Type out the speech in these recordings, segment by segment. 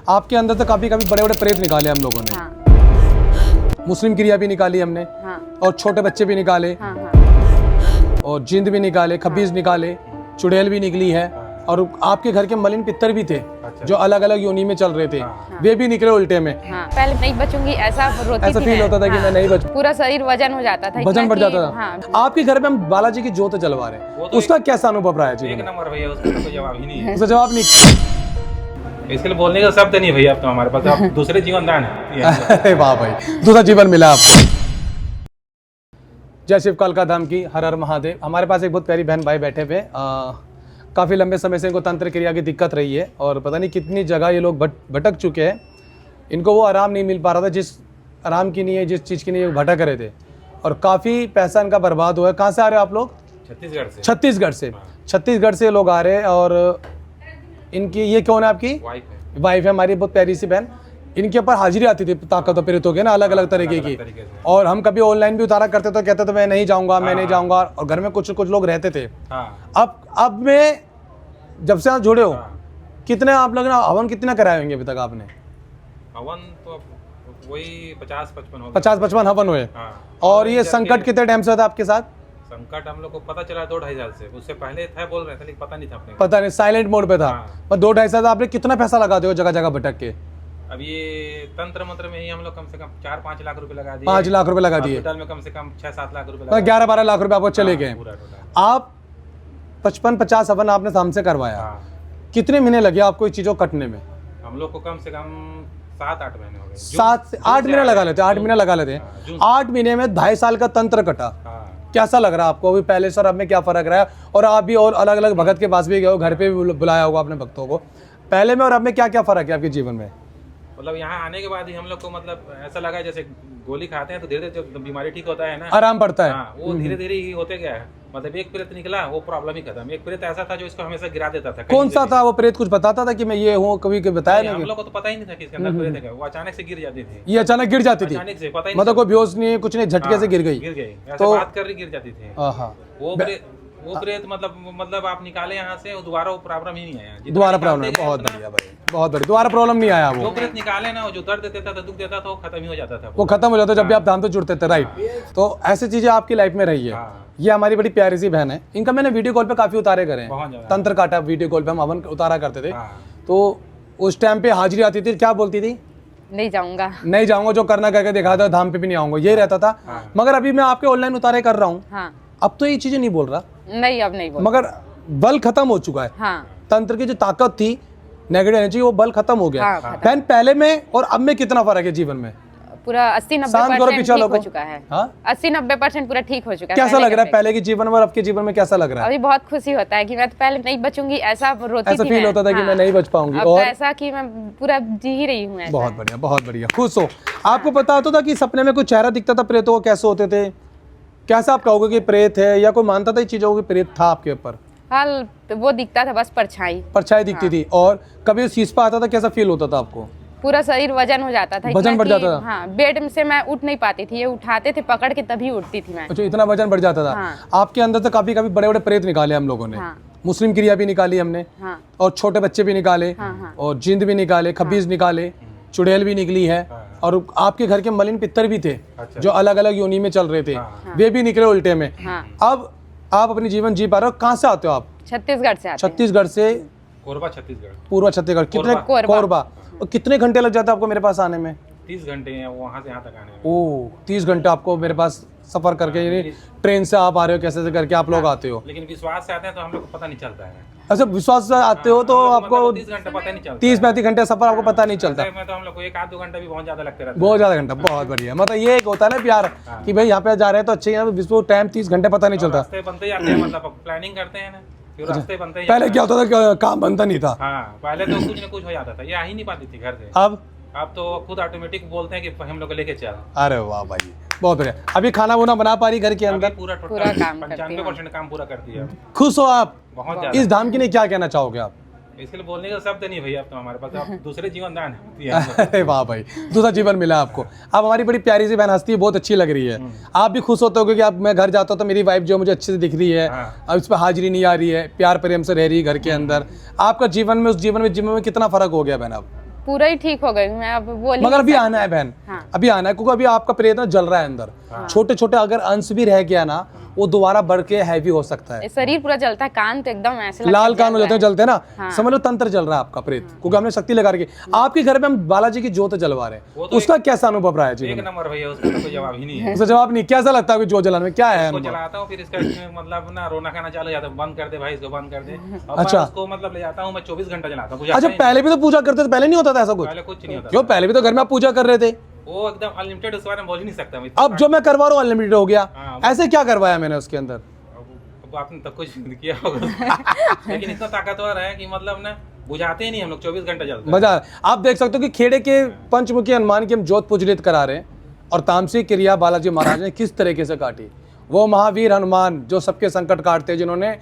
आपके अंदर से काफी काफी बड़े बड़े प्रेत निकाले हम लोगों ने। हाँ। मुस्लिम क्रिया भी निकाली हमने। हाँ। और छोटे बच्चे भी निकाले। हाँ। हाँ। और जिंद भी निकाले, खबीज निकाले, चुड़ैल भी निकली है। और आपके घर के मलिन पितर भी थे जो अलग अलग योनि में चल रहे थे, वे भी निकले उल्टे में। हाँ। पहले नहीं बचूंगी ऐसा रोती ऐसा थी फील मैं। होता था कि मैं नहीं बच, पूरा शरीर वजन हो जाता था, वजन बढ़ जाता था। हाँ। आपके घर में हम बालाजी की ज्योत जलवा रहे हैं, उसका कैसा अनुभव रहा है जी? एक नंबर भैया, उसका तो कोई जवाब ही नहीं है। उसका जवाब नहीं, इसके लिए बोलने का शब्द नहीं भैया अब तो हमारे पास। अब दूसरे जीवन दान है। अरे वाह भाई, दूसरा जीवन मिला आपको। जय शिव कालका धाम की, हर हर महादेव। हमारे पास एक बहुत प्यारी बहन भाई बैठे हुए, काफ़ी लंबे समय से इनको तंत्र क्रिया की दिक्कत रही है और पता नहीं कितनी जगह ये लोग भटक चुके हैं। इनको वो आराम नहीं मिल पा रहा था जिस आराम की नहीं है, जिस चीज़ की नहीं है, भटक रहे थे और काफ़ी पैसा इनका बर्बाद हुआ है। कहाँ से आ रहे हो आप लोग? छत्तीसगढ़ से। छत्तीसगढ़ से। छत्तीसगढ़ से लोग आ रहे हैं। और इनकी ये कौन है? आपकी वाइफ है हमारी, बहुत प्यारी सी बहन। इनके ऊपर हाजिरी आती थी ताकत प्रेरित हो गए ना, अलग अलग तरीके की। और हम कभी ऑनलाइन भी उतारा करते तो कहते थे मैं नहीं जाऊंगा, मैं नहीं जाऊंगा। और घर में कुछ कुछ लोग रहते थे। अब में जब से आप जुड़े हो, कितने आप लोग ना हवन कितना कराए होंगे अभी तक आपने? हवन तो वही 50-55 हो गए। 50-55 हवन हुए। और ये संकट कितने टाइम से था आपके साथ? संकट हम लोग को पता चला 2-2.5 साल से। उससे पहले था बोल रहे थे लेकिन पता नहीं था अपने को। पता नहीं, साइलेंट मोड पे था। पर 2-2.5 साल आपने कितना पैसा लगा दे जगह जगह भटक के? अब ये तंत्र मंत्र में ही हम लोग कम से कम 4-5 लाख रुपए लगा दिए। 5 लाख रुपए लगा दिए। हॉस्पिटल में कम से कम 6-7 लाख रुपए, 11-12 लाख रुपए आपको चले गए। आप 55-50 हवन आपने हमसे करवाया। कितने महीने लगे आपको इस चीज़ों को कटने में? हम लोग को कम से कम 7-8 महीने हो गए। 7 से 8 महीने लगा लेते हैं। 8 महीने लगा लेते हैं। 8 महीने में 2.5 साल का तंत्र कटा। कैसा लग रहा है आपको अभी पहले से और अब में? क्या फर्क रहा है? और आप भी और अलग अलग भगत के पास भी गए हो, घर पे भी बुलाया होगा अपने भक्तों को। पहले में और अब में क्या क्या फर्क है आपके जीवन में? मतलब यहाँ आने के बाद ही हम लोग को मतलब ऐसा लगा जैसे गोली खाते हैं तो धीरे धीरे जब बीमारी ठीक होता है ना, आराम पड़ता है। वो धीरे धीरे ही होते गया है। मतलब एक प्रेत निकला, वो प्रॉब्लम ही खत्म। एक प्रेत ऐसा था जो इसको हमेशा गिरा देता था। कौन सा था वो प्रेत? कुछ बताता था कि मैं ये हूँ? कभी बताया नहीं? हम लोग को तो पता ही नहीं था कि इसके अंदर प्रेत है। वो अचानक से गिर जाती थी। ये अचानक गिर जाती थी? अचानक से पता ही मतलब कोई बेहोश नहीं, कुछ नहीं, झटके से गिर गई। तो बात कर रही गिर जाती थी। वो प्रेत मतलब आप निकाले यहाँ से, दोबारा वो प्रॉब्लम ही नहीं आया। दोबारा प्रॉब्लम? बहुत बढ़िया भाई, बहुत बढ़िया। दोबारा प्रॉब्लम नहीं आया। वो प्रेत निकाले ना, जो दर्द देता था, दुख देता था, वो खत्म ही हो जाता था। वो खत्म हो जाता जब भी आप धाम पे जुड़ते थे। राइट। तो ऐसी चीजें आपकी लाइफ में रही है। ये हमारी बड़ी प्यारी सी बहन है। इनका मैंने वीडियो कॉल पे काफी उतारे करे हैं। तंत्र काटा वीडियो कॉल पे हम हवन उतारा करते थे। तो उस टाइम पे हाजिरी आती थी, क्या बोलती थी? नहीं जाऊंगा, नहीं जाऊंगा, जो करना करके दिखा था, धाम पे भी नहीं आऊंगा, ये रहता था। मगर अभी मैं आपके ऑनलाइन उतारे कर रहा हूँ। अब तो ये चीजें नहीं बोल रहा। नहीं, अब नहीं बोल। मगर बल खत्म हो चुका है। तंत्र की जो ताकत थी, नेगेटिव एनर्जी, वो बल खत्म हो गया। बहन पहले में और अब में कितना फर्क है जीवन में? पूरा 80-90% ठीक हो चुका है। 80-90% पूरा ठीक हो चुका है। कैसा लग रहा है पहले के जीवन में और अब के जीवन में कैसा लग रहा है? अभी बहुत खुशी होता है कि मैं तो पहले नहीं बचूंगी ऐसा रोती थी। ऐसा फील होता था कि मैं नहीं बच पाऊंगी। और ऐसा कि मैं पूरा जी ही रही हूँ। बहुत बढ़िया, बहुत बढ़िया। खुश हो। आपको पता होता था कि सपने में कुछ चेहरा दिखता था प्रेतों को? कैसे होते थे? कैसा आप कहोगे कि प्रेत है, या कोई मानता था चीजों को प्रेत था आपके ऊपर? हाल वो दिखता था बस, परछाई दिखती थी। और कभी शीश पे आता था, कैसा फील होता था आपको? पूरा शरीर वजन हो जाता था। वजन बढ़ जाता था? हाँ, बेड से मैं उठ नहीं पाती थी, ये उठाते थे पकड़ के तभी उठती थी मैं। अच्छा, इतना वजन बढ़ जाता था। आपके अंदर से काफी काफी बड़े बड़े प्रेत निकाले हम लोगों ने। मुस्लिम क्रिया भी निकाली हमने। और छोटे बच्चे भी निकाले। और जिंद भी निकाले, खबीज निकाले, चुड़ैल भी निकली है। और आपके घर के मलिन पितर भी थे जो अलग अलग योनि में चल रहे थे, वे भी निकले उल्टे में। अब आप अपनी जीवन जी पा रहे हो। कहाँ से आते हो आप? छत्तीसगढ़ से। छत्तीसगढ़ से? कोरबा छत्तीसगढ़। पूर्वा छत्तीसगढ़। कितने? कोरबा। और कितने घंटे लग जाते हैं आपको मेरे पास आने में? 30 घंटे हैं वहाँ से यहाँ तक आने में। ओह, 30 घंटे आपको मेरे पास सफर करके, यानी ट्रेन से आप आ रहे हो, कैसे करके आप लोग आते हो? लेकिन विश्वास से आते हैं तो हम लोग को पता नहीं चलता है। अच्छा, विश्वास से आते हो तो आपको 30 घंटे पता नहीं चलता। 30-35 घंटे सफर आपको पता नहीं चलता? मैं तो हम लोग को 1-2 घंटा भी बहुत ज्यादा लगते रहता है। बहुत ज्यादा घंटा। बहुत बढ़िया। मतलब ये एक होता है ना प्यार कि भाई यहाँ पे जा रहे हैं तो अच्छे हैं, विश्व टाइम 30 घंटे पता नहीं चलता। रास्ते बनते जाते हैं, मतलब प्लानिंग करते हैं ना, फिर रास्ते बनते हैं। पहले क्या होता था, काम बनता नहीं था। पहले तो कुछ न कुछ हो जाता था, ये आ ही नहीं पाती थी घर से। अब तो खुद ऑटोमेटिक बोलते हैं कि हम लोग को लेके चल। अरे वाह भाई, बहुत बढ़िया। अभी खाना वाना बना पा रही घर के अंदर? पूरा काम 95% काम पूरा करती है। खुश हो आप बहुत ज्यादा। इस धाम के लिए? क्या कहना चाहोगे आप? इसके लिए बोलने का शब्द नहीं भैया अब तो हमारे पास। अब दूसरे जीवन दान है। अरे वाह भाई, दूसरा जीवन मिला आपको। अब हमारी बड़ी प्यारी सी बहन हंसती है, बहुत अच्छी लग रही है। आप भी खुश होते हो कि अब मैं घर जाता हूँ तो मेरी वाइफ जो मुझे अच्छे से दिख रही है, अब इस पर हाजिरी नहीं आ रही है, प्यार प्रेम से रह रही है घर के अंदर। आपका जीवन में उस जीवन में कितना फर्क हो गया बहन? अब पूरा ही ठीक हो गई, मैं अब बोल मगर अभी आना है बहन, अभी आना है, क्योंकि अभी आपका प्रेत ना जल रहा है अंदर, छोटे छोटे अगर अंश भी रह गया ना वो दोबारा बढ़ के हैवी हो सकता है। शरीर पूरा जलता है, कान तो एकदम ऐसे लगता है लाल कान हो जाते हैं, जलते हैं ना, हाँ। समझ लो तंत्र जल रहा है आपका प्रेत, क्योंकि हमने शक्ति लगा रखी। आपके घर में हम बालाजी की जोत जलवा रहे हैं, उसका कैसा अनुभव रहा है जी? एक नंबर भैया, उसका तो कोई जवाब ही नहीं है। उसका जवाब नहीं, कैसा लगता है जोत जलाने में, क्या है उसको अनुभव? जलाता हूँ, फिर इसका मतलब ना रोना खाना चालू हो जाता है, बंद कर दे भाई इसको, बंद कर दे। अब अच्छा। मैं उसको मतलब ले जाता हूँ, मैं 24 घंटा जलाता हूँ। अच्छा, पहले भी तो पूजा करते थे, पहले नहीं होता था ऐसा कुछ? पहले कुछ नहीं होता क्यों, पहले भी तो घर में आप पूजा कर रहे थे। वो एकदम अनलिमिटेड, उसके बारे में बोल ही नहीं सकता मैं। अब जो मैं करवा रहा हूँ अनलिमिटेड हो गया, हाँ। ऐसे क्या करवाया मैंने उसके अंदर? अब आपने तब कुछ नहीं किया होगा लेकिन इतना ताकतवर है कि मतलब ना बुझाते ही नहीं हम लोग, 24 घंटा जलते हैं। मजा, आप देख सकते हो कि खेड़े के पंचमुखी हनुमान की हम जोत पुजलित करा रहे हैं, और तामसिक क्रिया बालाजी महाराज ने किस तरीके से काटी। वो महावीर हनुमान जो सबके संकट काटते हैं, जिन्होंने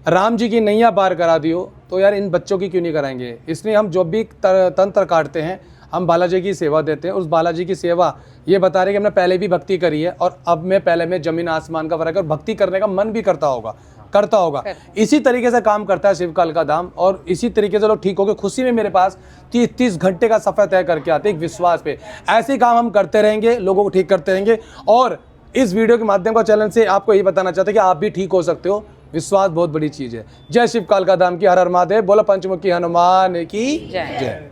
राम जी की नैया पार करा दी हो, तो यार इन बच्चों की क्यों नहीं कराएंगे? इसलिए हम जो भी तंत्र काटते हैं हम बालाजी की सेवा देते हैं। उस बालाजी की सेवा ये बता रहे कि हमने पहले भी भक्ति करी है और अब में पहले में जमीन आसमान का फर्क है, और भक्ति करने का मन भी करता होगा। इसी तरीके से काम करता है शिवकाल का धाम, और इसी तरीके से लोग ठीक होकर खुशी में मेरे पास 30 घंटे का सफर तय करके आते हैं, एक विश्वास पे। ऐसे काम हम करते रहेंगे, लोगों को ठीक करते रहेंगे, और इस वीडियो के माध्यम का चैनल से आपको यही बताना चाहते हैं कि आप भी ठीक हो सकते हो। विश्वास बहुत बड़ी चीज है। जय शिवकाल का धाम की, हर हर महादेव, बोलो पंचमुखी हनुमान की जय।